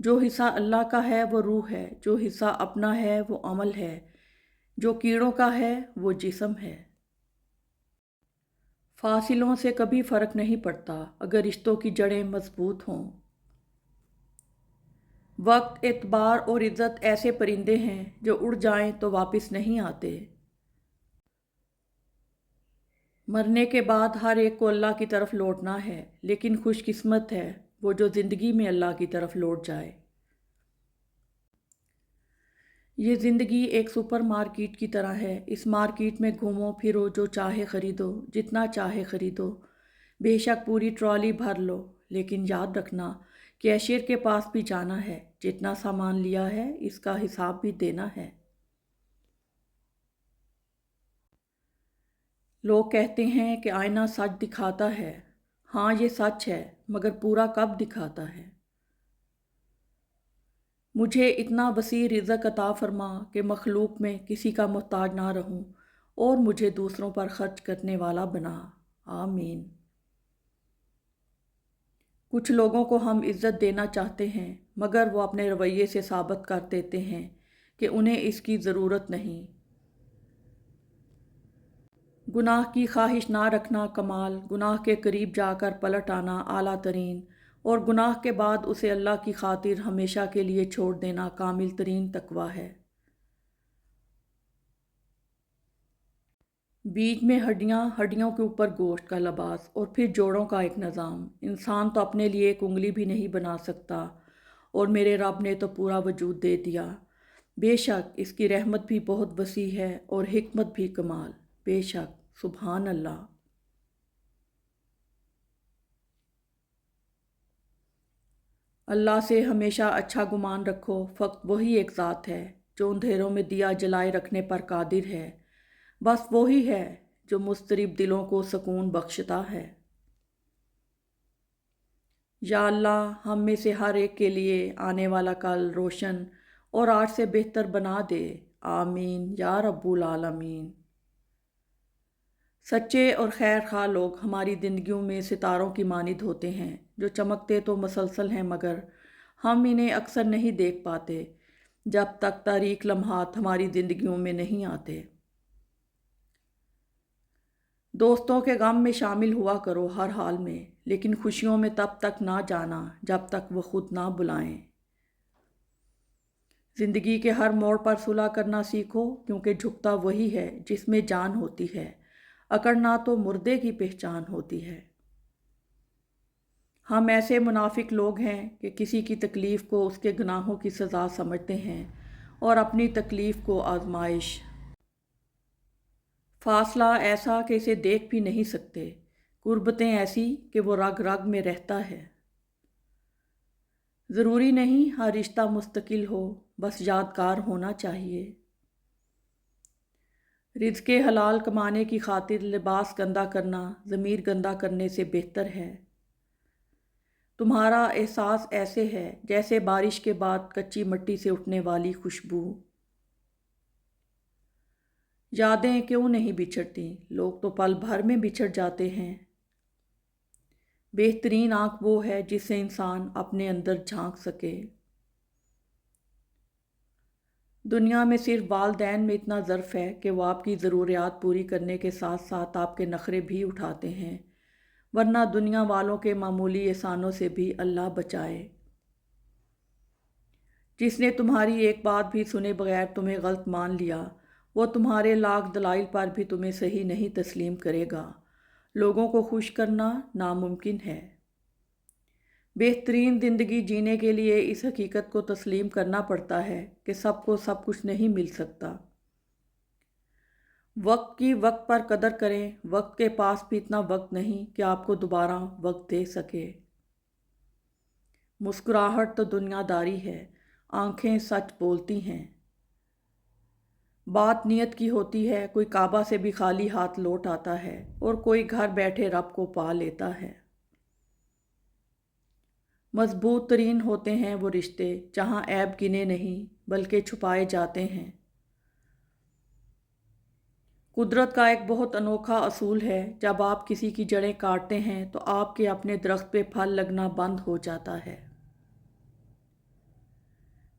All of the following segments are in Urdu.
جو حصہ اللہ کا ہے وہ روح ہے، جو حصہ اپنا ہے وہ عمل ہے، جو کیڑوں کا ہے وہ جسم ہے۔ فاصلوں سے کبھی فرق نہیں پڑتا اگر رشتوں کی جڑیں مضبوط ہوں۔ وقت، اعتبار اور عزت ایسے پرندے ہیں جو اڑ جائیں تو واپس نہیں آتے۔ مرنے کے بعد ہر ایک کو اللہ کی طرف لوٹنا ہے، لیکن خوش قسمت ہے وہ جو زندگی میں اللہ کی طرف لوٹ جائے۔ یہ زندگی ایک سپر مارکیٹ کی طرح ہے۔ اس مارکیٹ میں گھومو پھرو، جو چاہے خریدو، جتنا چاہے خریدو، بے شک پوری ٹرالی بھر لو، لیکن یاد رکھنا کیشیئر کے پاس بھی جانا ہے، جتنا سامان لیا ہے اس کا حساب بھی دینا ہے۔ لوگ کہتے ہیں کہ آئینہ سچ دکھاتا ہے۔ ہاں یہ سچ ہے، مگر پورا کب دکھاتا ہے؟ مجھے اتنا وسیع رزق عطا فرما کہ مخلوق میں کسی کا محتاج نہ رہوں، اور مجھے دوسروں پر خرچ کرنے والا بنا۔ آمین۔ کچھ لوگوں کو ہم عزت دینا چاہتے ہیں، مگر وہ اپنے رویے سے ثابت کر دیتے ہیں کہ انہیں اس کی ضرورت نہیں۔ گناہ کی خواہش نہ رکھنا کمال، گناہ کے قریب جا کر پلٹ آنا اعلیٰ ترین، اور گناہ کے بعد اسے اللہ کی خاطر ہمیشہ کے لیے چھوڑ دینا کامل ترین تقویٰ ہے۔ بیچ میں ہڈیاں، ہڈیوں کے اوپر گوشت کا لباس، اور پھر جوڑوں کا ایک نظام۔ انسان تو اپنے لیے ایک انگلی بھی نہیں بنا سکتا، اور میرے رب نے تو پورا وجود دے دیا۔ بے شک اس کی رحمت بھی بہت وسیع ہے اور حکمت بھی کمال۔ بے شک، سبحان اللہ۔ اللہ سے ہمیشہ اچھا گمان رکھو، فقط وہی ایک ذات ہے جو اندھیروں میں دیا جلائے رکھنے پر قادر ہے۔ بس وہی ہے جو مضطرب دلوں کو سکون بخشتا ہے۔ یا اللہ ہم میں سے ہر ایک کے لیے آنے والا کل روشن اور آج سے بہتر بنا دے۔ آمین یا رب العالمین۔ سچے اور خیر خواہ لوگ ہماری زندگیوں میں ستاروں کی مانند ہوتے ہیں، جو چمکتے تو مسلسل ہیں مگر ہم انہیں اکثر نہیں دیکھ پاتے جب تک تاریک لمحات ہماری زندگیوں میں نہیں آتے۔ دوستوں کے غم میں شامل ہوا کرو ہر حال میں، لیکن خوشیوں میں تب تک نہ جانا جب تک وہ خود نہ بلائیں۔ زندگی کے ہر موڑ پر صلح کرنا سیکھو، کیونکہ جھکتا وہی ہے جس میں جان ہوتی ہے، اکڑنا تو مردے کی پہچان ہوتی ہے۔ ہم ایسے منافق لوگ ہیں کہ کسی کی تکلیف کو اس کے گناہوں کی سزا سمجھتے ہیں، اور اپنی تکلیف کو آزمائش۔ فاصلہ ایسا کہ اسے دیکھ بھی نہیں سکتے، قربتیں ایسی کہ وہ رگ رگ میں رہتا ہے۔ ضروری نہیں ہر رشتہ مستقل ہو، بس یادگار ہونا چاہیے۔ رزق حلال کمانے کی خاطر لباس گندا کرنا ضمیر گندا کرنے سے بہتر ہے۔ تمہارا احساس ایسے ہے جیسے بارش کے بعد کچی مٹی سے اٹھنے والی خوشبو۔ یادیں کیوں نہیں بچھڑتی؟ لوگ تو پل بھر میں بچھڑ جاتے ہیں۔ بہترین آنکھ وہ ہے جس سے انسان اپنے اندر جھانک سکے۔ دنیا میں صرف والدین میں اتنا ظرف ہے کہ وہ آپ کی ضروریات پوری کرنے کے ساتھ ساتھ آپ کے نخرے بھی اٹھاتے ہیں، ورنہ دنیا والوں کے معمولی احسانوں سے بھی اللہ بچائے۔ جس نے تمہاری ایک بات بھی سنے بغیر تمہیں غلط مان لیا، وہ تمہارے لاکھ دلائل پر بھی تمہیں صحیح نہیں تسلیم کرے گا۔ لوگوں کو خوش کرنا ناممکن ہے۔ بہترین زندگی جینے کے لیے اس حقیقت کو تسلیم کرنا پڑتا ہے کہ سب کو سب کچھ نہیں مل سکتا۔ وقت کی وقت پر قدر کریں، وقت کے پاس بھی اتنا وقت نہیں کہ آپ کو دوبارہ وقت دے سکے۔ مسکراہٹ تو دنیا داری ہے، آنکھیں سچ بولتی ہیں۔ بات نیت کی ہوتی ہے، کوئی کعبہ سے بھی خالی ہاتھ لوٹ آتا ہے، اور کوئی گھر بیٹھے رب کو پا لیتا ہے۔ مضبوط ترین ہوتے ہیں وہ رشتے جہاں عیب گنے نہیں بلکہ چھپائے جاتے ہیں۔ قدرت کا ایک بہت انوکھا اصول ہے، جب آپ کسی کی جڑیں کاٹتے ہیں تو آپ کے اپنے درخت پہ پھل لگنا بند ہو جاتا ہے۔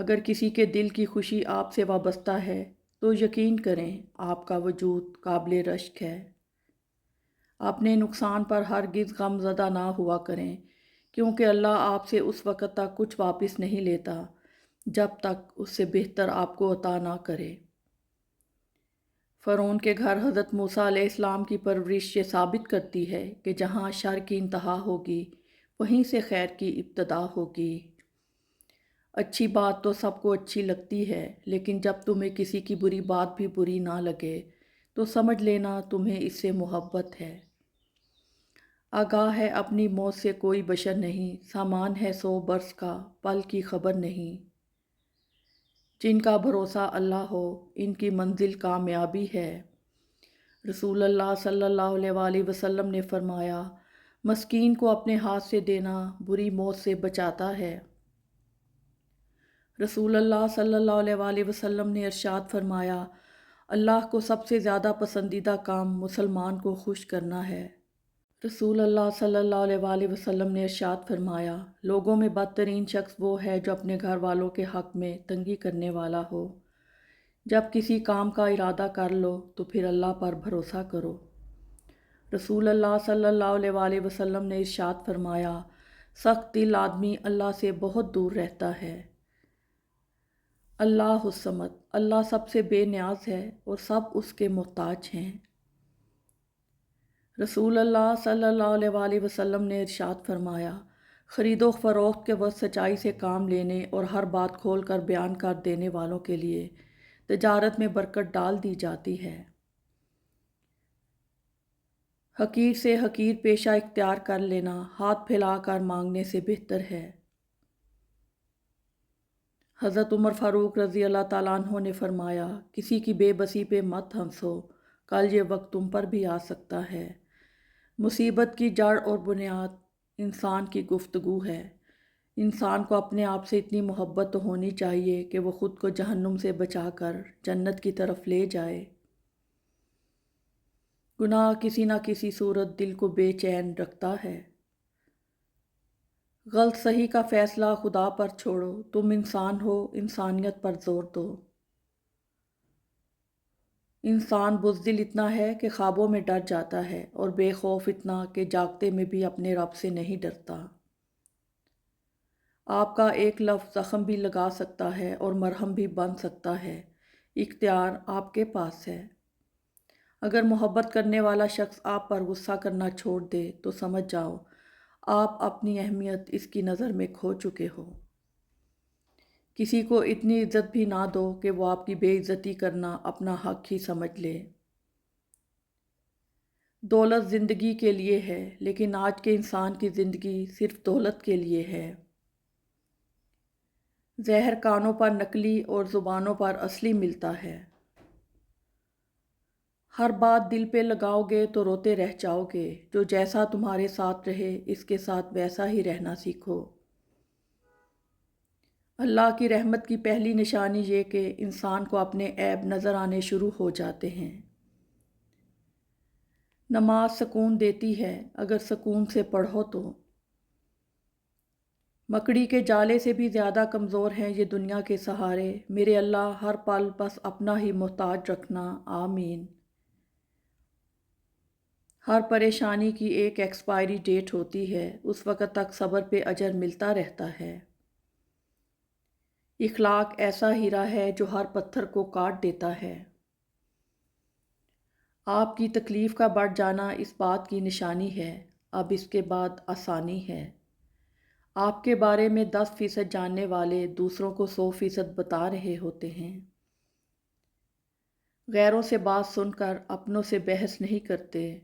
اگر کسی کے دل کی خوشی آپ سے وابستہ ہے تو یقین کریں آپ کا وجود قابل رشک ہے۔ اپنے نقصان پر ہرگز غم زدہ نہ ہوا کریں، کیونکہ اللہ آپ سے اس وقت تک کچھ واپس نہیں لیتا جب تک اس سے بہتر آپ کو عطا نہ کرے۔ فرعون کے گھر حضرت موسیٰ علیہ السلام کی پرورش یہ ثابت کرتی ہے کہ جہاں شر کی انتہا ہوگی وہیں سے خیر کی ابتدا ہوگی۔ اچھی بات تو سب کو اچھی لگتی ہے، لیکن جب تمہیں کسی کی بری بات بھی بری نہ لگے تو سمجھ لینا تمہیں اس سے محبت ہے۔ آگاہ ہے اپنی موت سے کوئی بشر نہیں، سامان ہے 100 برس کا، پل کی خبر نہیں۔ جن کا بھروسہ اللہ ہو ان کی منزل کامیابی ہے۔ رسول اللہ صلی اللہ علیہ وآلہ وسلم نے فرمایا، مسکین کو اپنے ہاتھ سے دینا بری موت سے بچاتا ہے۔ رسول اللہ صلی اللہ علیہ وآلہ وسلم نے ارشاد فرمایا، اللہ کو سب سے زیادہ پسندیدہ کام مسلمان کو خوش کرنا ہے۔ رسول اللہ صلی اللہ علیہ وآلہ وسلم نے ارشاد فرمایا، لوگوں میں بدترین شخص وہ ہے جو اپنے گھر والوں کے حق میں تنگی کرنے والا ہو۔ جب کسی کام کا ارادہ کر لو تو پھر اللہ پر بھروسہ کرو۔ رسول اللہ صلی اللہ علیہ وآلہ وسلم نے ارشاد فرمایا، سخت دل آدمی اللہ سے بہت دور رہتا ہے۔ اللہ الصمد، اللہ سب سے بے نیاز ہے اور سب اس کے محتاج ہیں۔ رسول اللہ صلی اللہ علیہ وآلہ وسلم نے ارشاد فرمایا، خرید و فروخت کے وقت سچائی سے کام لینے اور ہر بات کھول کر بیان کر دینے والوں کے لیے تجارت میں برکت ڈال دی جاتی ہے۔ حقیر سے حقیر پیشہ اختیار کر لینا ہاتھ پھیلا کر مانگنے سے بہتر ہے۔ حضرت عمر فاروق رضی اللہ تعالیٰ عنہ نے فرمایا، کسی کی بے بسی پہ مت ہنسو، کل یہ وقت تم پر بھی آ سکتا ہے۔ مصیبت کی جڑ اور بنیاد انسان کی گفتگو ہے۔ انسان کو اپنے آپ سے اتنی محبت تو ہونی چاہیے کہ وہ خود کو جہنم سے بچا کر جنت کی طرف لے جائے۔ گناہ کسی نہ کسی صورت دل کو بے چین رکھتا ہے۔ غلط صحیح کا فیصلہ خدا پر چھوڑو، تم انسان ہو، انسانیت پر زور دو۔ انسان بزدل اتنا ہے کہ خوابوں میں ڈر جاتا ہے اور بے خوف اتنا کہ جاگتے میں بھی اپنے رب سے نہیں ڈرتا۔ آپ کا ایک لفظ زخم بھی لگا سکتا ہے اور مرہم بھی بن سکتا ہے، اختیار آپ کے پاس ہے۔ اگر محبت کرنے والا شخص آپ پر غصہ کرنا چھوڑ دے تو سمجھ جاؤ آپ اپنی اہمیت اس کی نظر میں کھو چکے ہو۔ کسی کو اتنی عزت بھی نہ دو کہ وہ آپ کی بے عزتی کرنا اپنا حق ہی سمجھ لے۔ دولت زندگی کے لیے ہے، لیکن آج کے انسان کی زندگی صرف دولت کے لیے ہے۔ زہر کانوں پر نقلی اور زبانوں پر اصلی ملتا ہے۔ ہر بات دل پہ لگاؤ گے تو روتے رہ جاؤ گے، جو جیسا تمہارے ساتھ رہے اس کے ساتھ ویسا ہی رہنا سیکھو۔ اللہ کی رحمت کی پہلی نشانی یہ کہ انسان کو اپنے عیب نظر آنے شروع ہو جاتے ہیں۔ نماز سکون دیتی ہے اگر سکون سے پڑھو تو۔ مکڑی کے جالے سے بھی زیادہ کمزور ہیں یہ دنیا کے سہارے، میرے اللہ ہر پل بس اپنا ہی محتاج رکھنا، آمین۔ ہر پریشانی کی ایک ایکسپائری ڈیٹ ہوتی ہے، اس وقت تک صبر پہ اجر ملتا رہتا ہے۔ اخلاق ایسا ہیرا ہے جو ہر پتھر کو کاٹ دیتا ہے۔ آپ کی تکلیف کا بڑھ جانا اس بات کی نشانی ہے، اب اس کے بعد آسانی ہے۔ آپ کے بارے میں 10% جاننے والے دوسروں کو 100% بتا رہے ہوتے ہیں۔ غیروں سے بات سن کر اپنوں سے بحث نہیں کرتے۔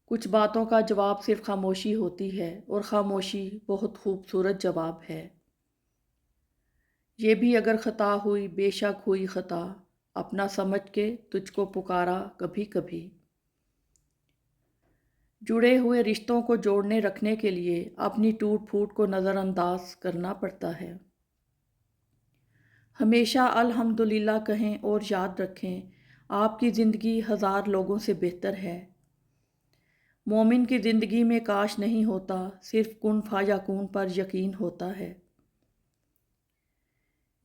کچھ باتوں کا جواب صرف خاموشی ہوتی ہے اور خاموشی بہت خوبصورت جواب ہے۔ یہ بھی اگر خطا ہوئی بے شک ہوئی خطا، اپنا سمجھ کے تجھ کو پکارا کبھی کبھی۔ جڑے ہوئے رشتوں کو جوڑنے رکھنے کے لیے اپنی ٹوٹ پھوٹ کو نظر انداز کرنا پڑتا ہے۔ ہمیشہ الحمدللہ کہیں اور یاد رکھیں آپ کی زندگی 1000 لوگوں سے بہتر ہے۔ مومن کی زندگی میں کاش نہیں ہوتا، صرف کن فیکون پر یقین ہوتا ہے۔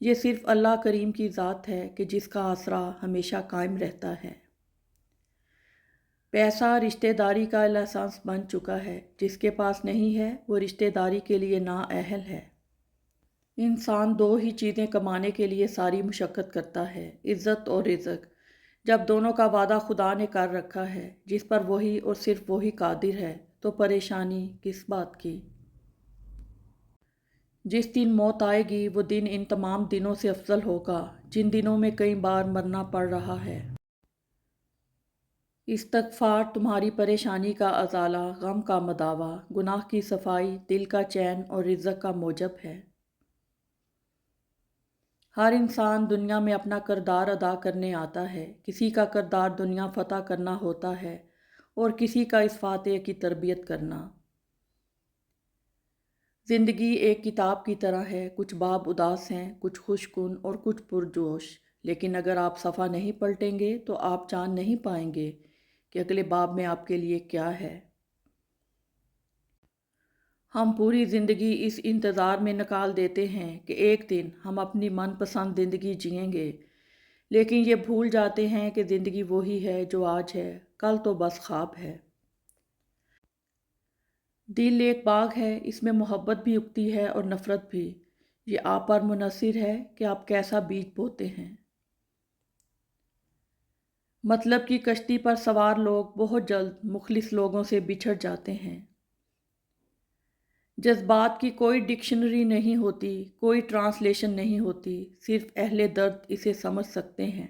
یہ صرف اللہ کریم کی ذات ہے کہ جس کا آسرا ہمیشہ قائم رہتا ہے۔ پیسہ رشتہ داری کا لائسنس بن چکا ہے، جس کے پاس نہیں ہے وہ رشتہ داری کے لیے نااہل ہے۔ انسان دو ہی چیزیں کمانے کے لیے ساری مشقت کرتا ہے، عزت اور رزق۔ جب دونوں کا وعدہ خدا نے کر رکھا ہے، جس پر وہی اور صرف وہی قادر ہے، تو پریشانی کس بات کی؟ جس دن موت آئے گی وہ دن ان تمام دنوں سے افضل ہوگا جن دنوں میں کئی بار مرنا پڑ رہا ہے۔ استغفار تمہاری پریشانی کا ازالہ، غم کا مداوا، گناہ کی صفائی، دل کا چین اور رزق کا موجب ہے۔ ہر انسان دنیا میں اپنا کردار ادا کرنے آتا ہے۔ کسی کا کردار دنیا فتح کرنا ہوتا ہے اور کسی کا اس فاتح کی تربیت کرنا۔ زندگی ایک کتاب کی طرح ہے، کچھ باب اداس ہیں، کچھ خوش کن اور کچھ پرجوش، لیکن اگر آپ صفحہ نہیں پلٹیں گے تو آپ جان نہیں پائیں گے کہ اگلے باب میں آپ کے لیے کیا ہے۔ ہم پوری زندگی اس انتظار میں نکال دیتے ہیں کہ ایک دن ہم اپنی من پسند زندگی جئیں گے، لیکن یہ بھول جاتے ہیں کہ زندگی وہی ہے جو آج ہے، کل تو بس خواب ہے۔ دل ایک باغ ہے، اس میں محبت بھی اگتی ہے اور نفرت بھی۔ یہ آپ پر منحصر ہے کہ آپ کیسا بیج بوتے ہیں۔ مطلب کی کشتی پر سوار لوگ بہت جلد مخلص لوگوں سے بچھڑ جاتے ہیں۔ جذبات کی کوئی ڈکشنری نہیں ہوتی، کوئی ٹرانسلیشن نہیں ہوتی، صرف اہل درد اسے سمجھ سکتے ہیں۔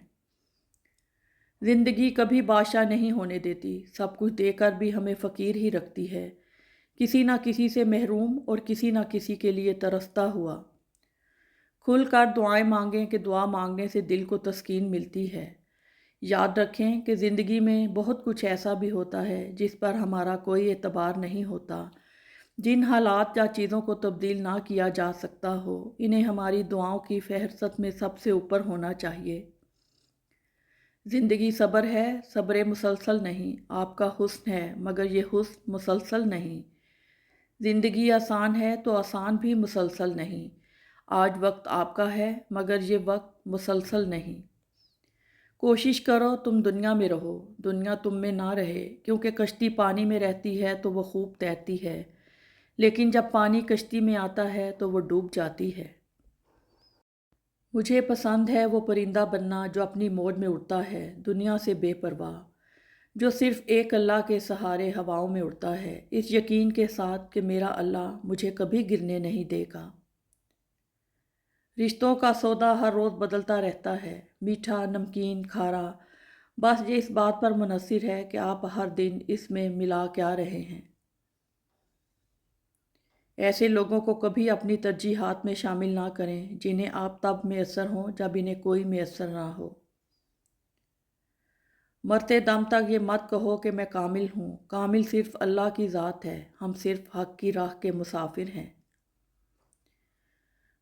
زندگی کبھی بادشاہ نہیں ہونے دیتی، سب کچھ دے کر بھی ہمیں فقیر ہی رکھتی ہے، کسی نہ کسی سے محروم اور کسی نہ کسی کے لیے ترستا ہوا۔ کھل کر دعائیں مانگیں کہ دعا مانگنے سے دل کو تسکین ملتی ہے۔ یاد رکھیں کہ زندگی میں بہت کچھ ایسا بھی ہوتا ہے جس پر ہمارا کوئی اعتبار نہیں ہوتا۔ جن حالات یا چیزوں کو تبدیل نہ کیا جا سکتا ہو، انہیں ہماری دعاؤں کی فہرست میں سب سے اوپر ہونا چاہیے۔ زندگی صبر ہے، صبر مسلسل نہیں۔ آپ کا حسن ہے مگر یہ حسن مسلسل نہیں۔ زندگی آسان ہے تو آسان بھی مسلسل نہیں۔ آج وقت آپ کا ہے مگر یہ وقت مسلسل نہیں۔ کوشش کرو تم دنیا میں رہو، دنیا تم میں نہ رہے، کیونکہ کشتی پانی میں رہتی ہے تو وہ خوب تیرتی ہے، لیکن جب پانی کشتی میں آتا ہے تو وہ ڈوب جاتی ہے۔ مجھے پسند ہے وہ پرندہ بننا جو اپنی موج میں اڑتا ہے، دنیا سے بے پرواہ، جو صرف ایک اللہ کے سہارے ہواؤں میں اڑتا ہے، اس یقین کے ساتھ کہ میرا اللہ مجھے کبھی گرنے نہیں دے گا۔ رشتوں کا سودا ہر روز بدلتا رہتا ہے، میٹھا، نمکین، کھارا، بس یہ اس بات پر منحصر ہے کہ آپ ہر دن اس میں ملا کیا رہے ہیں۔ ایسے لوگوں کو کبھی اپنی ترجیحات میں شامل نہ کریں جنہیں آپ تب میسر ہوں جب انہیں کوئی میسر نہ ہو۔ مرتے دم تک یہ مت کہو کہ میں کامل ہوں، کامل صرف اللہ کی ذات ہے، ہم صرف حق کی راہ کے مسافر ہیں۔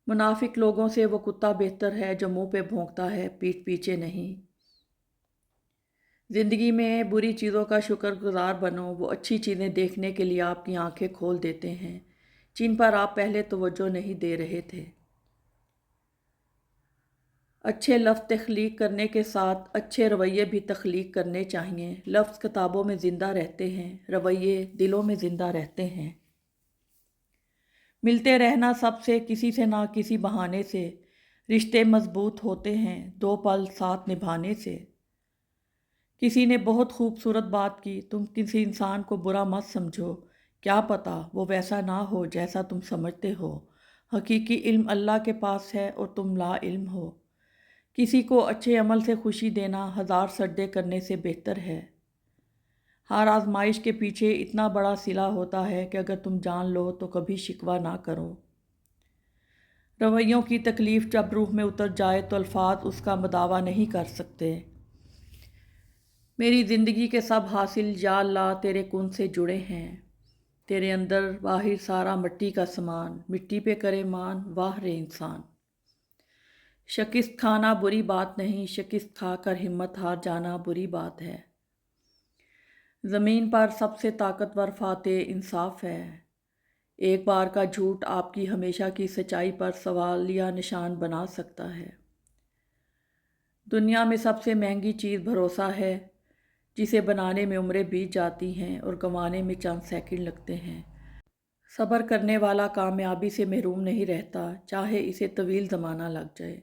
منافق لوگوں سے وہ کتا بہتر ہے جو منہ پہ بھونکتا ہے، پیٹھ پیچھے نہیں۔ زندگی میں بری چیزوں کا شکر گزار بنو، وہ اچھی چیزیں دیکھنے کے لیے آپ کی آنکھیں کھول دیتے ہیں جن پر آپ پہلے توجہ نہیں دے رہے تھے۔ اچھے لفظ تخلیق کرنے کے ساتھ اچھے رویے بھی تخلیق کرنے چاہیے۔ لفظ کتابوں میں زندہ رہتے ہیں، رویے دلوں میں زندہ رہتے ہیں۔ ملتے رہنا سب سے، کسی سے نہ کسی بہانے سے، رشتے مضبوط ہوتے ہیں دو پل ساتھ نبھانے سے۔ کسی نے بہت خوبصورت بات کی، تم کسی انسان کو برا مت سمجھو، کیا پتہ وہ ویسا نہ ہو جیسا تم سمجھتے ہو۔ حقیقی علم اللہ کے پاس ہے اور تم لا علم ہو۔ کسی کو اچھے عمل سے خوشی دینا 1000 سجدے کرنے سے بہتر ہے۔ ہر آزمائش کے پیچھے اتنا بڑا صلہ ہوتا ہے کہ اگر تم جان لو تو کبھی شکوہ نہ کرو۔ رویوں کی تکلیف جب روح میں اتر جائے تو الفاظ اس کا مداوا نہیں کر سکتے۔ میری زندگی کے سب حاصل یا اللہ تیرے کن سے جڑے ہیں، تیرے اندر باہر سارا مٹی کا سامان، مٹی پہ کرے مان واہ رے انسان۔ شکست کھانا بری بات نہیں، شکست کھا کر ہمت ہار جانا بری بات ہے۔ زمین پر سب سے طاقتور فاتح انصاف ہے۔ ایک بار کا جھوٹ آپ کی ہمیشہ کی سچائی پر سوالیہ نشان بنا سکتا ہے۔ دنیا میں سب سے مہنگی چیز بھروسہ ہے، جسے بنانے میں عمریں بیت جاتی ہیں اور گنوانے میں چند سیکنڈ لگتے ہیں۔ صبر کرنے والا کامیابی سے محروم نہیں رہتا، چاہے اسے طویل زمانہ لگ جائے۔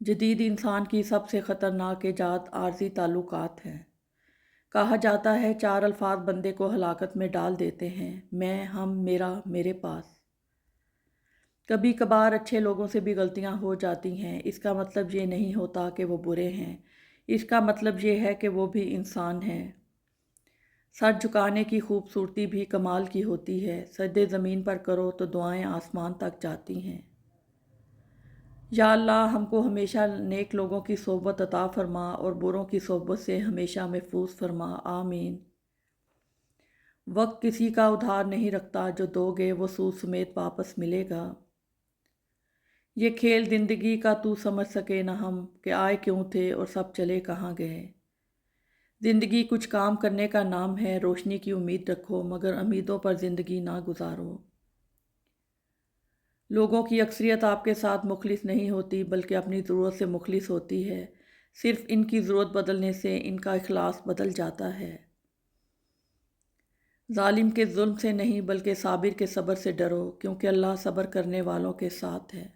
جدید انسان کی سب سے خطرناک ایجاد عارضی تعلقات ہیں۔ کہا جاتا ہے 4 الفاظ بندے کو ہلاکت میں ڈال دیتے ہیں: میں، ہم، میرا، میرے پاس۔ کبھی کبھار اچھے لوگوں سے بھی غلطیاں ہو جاتی ہیں، اس کا مطلب یہ نہیں ہوتا کہ وہ برے ہیں، اس کا مطلب یہ ہے کہ وہ بھی انسان ہیں۔ سر جھکانے کی خوبصورتی بھی کمال کی ہوتی ہے، سجدے زمین پر کرو تو دعائیں آسمان تک جاتی ہیں۔ یا اللہ ہم کو ہمیشہ نیک لوگوں کی صحبت عطا فرما اور بروں کی صحبت سے ہمیشہ محفوظ فرما، آمین۔ وقت کسی کا ادھار نہیں رکھتا، جو دو گے وہ سود سمیت واپس ملے گا۔ یہ کھیل زندگی کا تو سمجھ سکے نہ ہم، کہ آئے کیوں تھے اور سب چلے کہاں گئے۔ زندگی کچھ کام کرنے کا نام ہے، روشنی کی امید رکھو مگر امیدوں پر زندگی نہ گزارو۔ لوگوں کی اکثریت آپ کے ساتھ مخلص نہیں ہوتی بلکہ اپنی ضرورت سے مخلص ہوتی ہے، صرف ان کی ضرورت بدلنے سے ان کا اخلاص بدل جاتا ہے۔ ظالم کے ظلم سے نہیں بلکہ صابر کے صبر سے ڈرو، کیونکہ اللہ صبر کرنے والوں کے ساتھ ہے۔